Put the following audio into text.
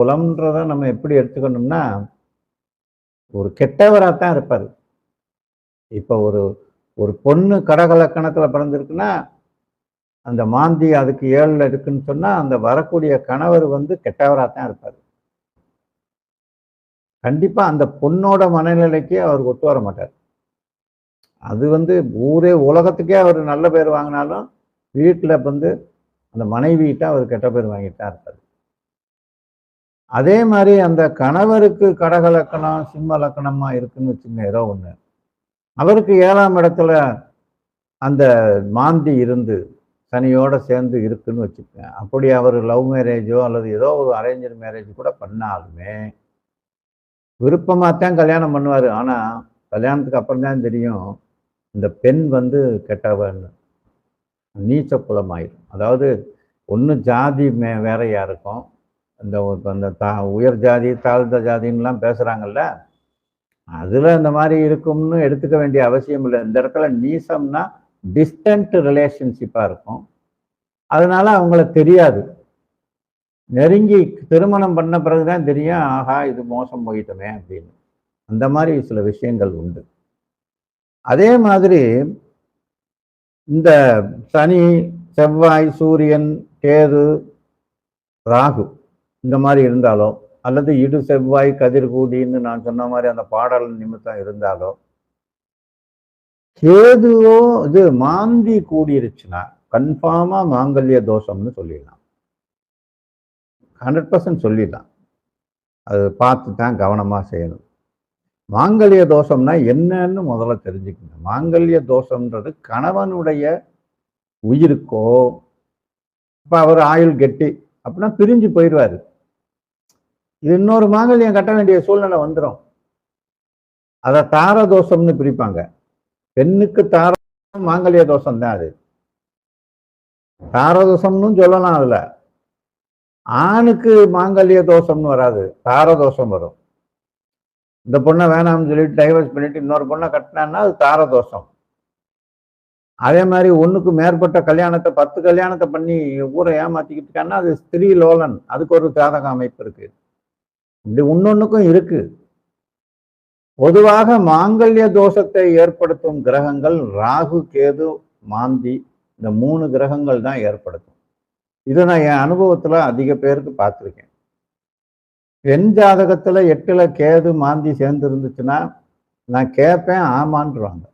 குலம்ன்றத நம்ம எப்படி எடுத்துக்கணும்னா, ஒரு கெட்டவராத்தான் இருப்பாரு. இப்ப ஒரு ஒரு பொண்ணு கடகலக்கணத்துல பிறந்திருக்குன்னா, அந்த மாந்தி அதுக்கு 7ல இருக்குன்னு சொன்னா, அந்த வரக்கூடிய கணவர் வந்து கெட்டவராத்தான் இருப்பாரு. கண்டிப்பா அந்த பொண்ணோட மனநிலைக்கு அவர் ஒத்து வர மாட்டார். அது வந்து ஊரே உலகத்துக்கே அவர் நல்ல பேர் வாங்கினாலும், வீட்ல வந்து அந்த மனைவிகிட்ட அவர் கெட்ட பேர் வாங்கிட்டு தான் இருப்பாரு. அதே மாரி அந்த கணவருக்கு கடக லக்கணம், சிம்ம லக்கணமா இருக்குன்னு வச்சுக்கங்க ஏதோ ஒண்ணு. அவருக்கு 7ஆம் இடத்துல அந்த மாந்தி இருந்து, சனியோட சேர்ந்து இருக்குன்னு வச்சுக்கங்க. அப்படி அவர் லவ் மேரேஜோ அல்லது ஏதோ ஒரு அரேஞ்சுடு மேரேஜ் கூட பண்ணாலுமே, விருப்பமாத்தான் கல்யாணம் பண்ணுவாரு. ஆனா, கல்யாணத்துக்கு அப்புறம் தான் தெரியும், இந்த பெண் வந்து கெட்டவன்னு. நீச்ச குலமாயிரும். அதாவது ஒண்ணு ஜாதி வேறையா இருக்கும். அந்த உயர் ஜாதி, தாழ்ந்த ஜாதின்னுலாம் பேசுறாங்கல்ல. அதுல இந்த மாரி இருக்கும்னு எடுத்துக்க வேண்டிய அவசியம் இல்ல. இந்த இடத்துல நீசம்னா டிஸ்டன்ட் ரிலேஷன்ஷிப்பா இருக்கும். அதனால அவங்கள தெரியாது. நெருங்கி திருமணம் பண்ண பிறகு தான் தெரியும், ஆஹா! இது மோசம் போயிட்டோமே அப்படின்னு. அந்த மாரி சில விஷயங்கள் உண்டு. அதே மாதிரி இந்த சனி, செவ்வாய், சூரியன், கேது, ராகு இந்த மாரி இருந்தாலோ, அல்லது இடு செவ்வாய் கதிர்கூடின்னு நான் சொன்ன மாரி அந்த பாடல் நிமித்தம் இருந்தாலோ, கேதுவோ இது மாந்தி கூடிருச்சுன்னா, கன்ஃபார்மா மாங்கல்ய தோஷம்னு சொல்லிடலாம். 100% சொல்லிடலாம். அது பார்த்து தான் கவனமா செய்யணும். மாங்கல்ய தோஷம்னா என்னன்னு முதல்ல தெரிஞ்சுக்கங்க. மாங்கல்ய தோஷம்ன்றது கணவனுடைய உயிருக்கோ, இப்ப அவர் ஆயுள் கெட்டி அப்படின்னா பிரிஞ்சு போயிருவாரு. இது இன்னொரு மாங்கல்யம் கட்ட வேண்டிய சூழ்நிலை வந்துரும். அத தார தோஷம்னு பிரிப்பாங்க. பெண்ணுக்கு தார மாங்கல்ய தோஷம் தான் அது. தார தோஷம்னு சொல்லலாம் அதுல. ஆணுக்கு மாங்கல்ய தோஷம்னு வராது. தார தோஷம் வரும். இந்த பொண்ணை வேணாம்னு சொல்லிட்டு டைவர்ஸ் பண்ணிட்டு இன்னொரு பொண்ணை கட்டினான்னா அது தார தோஷம். அதே மாதிரி ஒண்ணுக்கு மேற்பட்ட கல்யாணத்தை 10 கல்யாணத்தை பண்ணி ஊரை ஏமாத்திக்கிட்டு இருக்கான்னா அது ஸ்திரீ லோலன். அதுக்கு ஒரு ஜாதக அமைப்பு இருக்கு. இப்படி ஒன்னொன்னுக்கும் இருக்கு. பொதுவாக மாங்கல்ய தோஷத்தை ஏற்படுத்தும் கிரகங்கள் ராகு, கேது, மாந்தி இந்த 3 கிரகங்கள் தான் ஏற்படுத்தும். இதை நான் என் அனுபவத்துல அதிக பேருக்கு பார்த்துருக்கேன். பெண் ஜாதகத்துல 8ல கேது மாந்தி சேர்ந்து இருந்துச்சுன்னா நான் கேட்பேன், ஆமான்றுவாங்க.